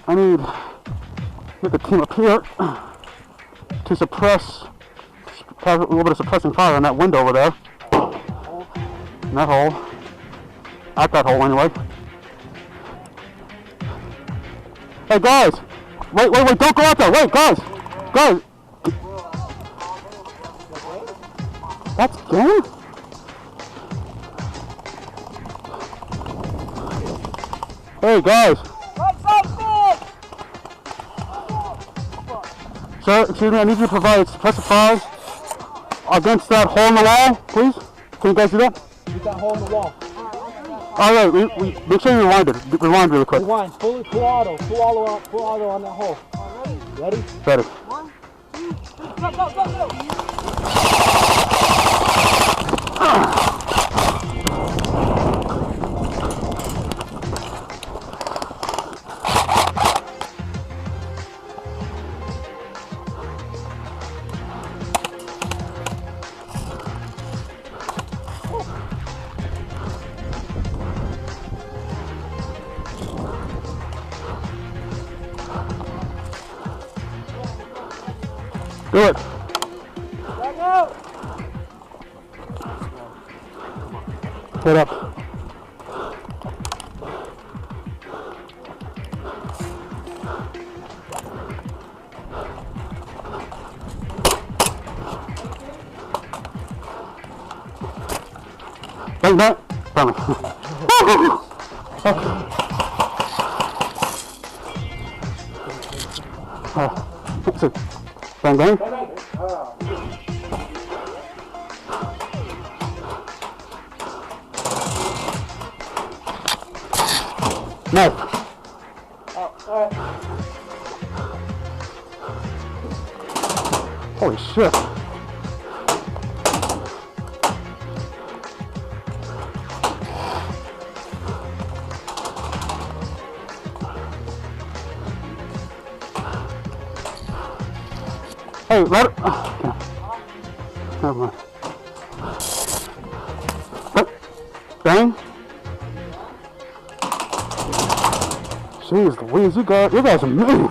I need the team up here to suppress, have a little bit of suppressing fire on that window over there. In that hole. At that hole anyway. Hey guys! Wait, don't go out there! Wait, guys! Guys! That's game? Hey guys! Sir, excuse me, I need you to provide suppressive fire against that hole in the wall, please. Can you guys do that? Get that hole in the wall. Alright, make sure you rewind really quick. Rewind, full auto on that hole. Ready? Ready. 1, 2, 3, go! Do it. Back out. Head up. Bang back. Bang. That's it. Bang bang. Knife. Oh, alright. Holy shit. Hey, let it. Oh, okay. Never mind. Bang. Jeez Louise, you guys are mean.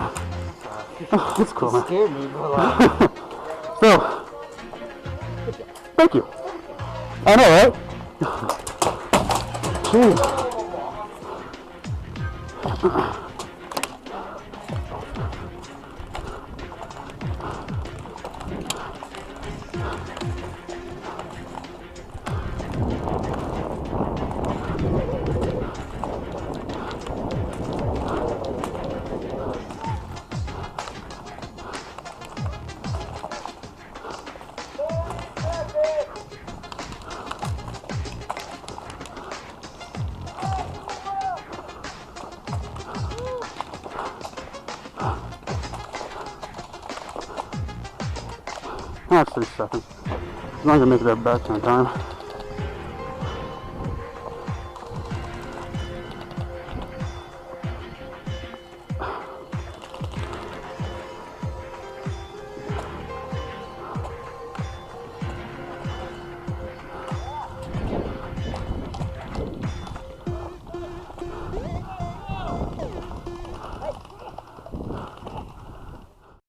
That's cool, man. Scared me, but So, thank you. I know, right? Jeez. That's 3 seconds. I'm not gonna make that back in time.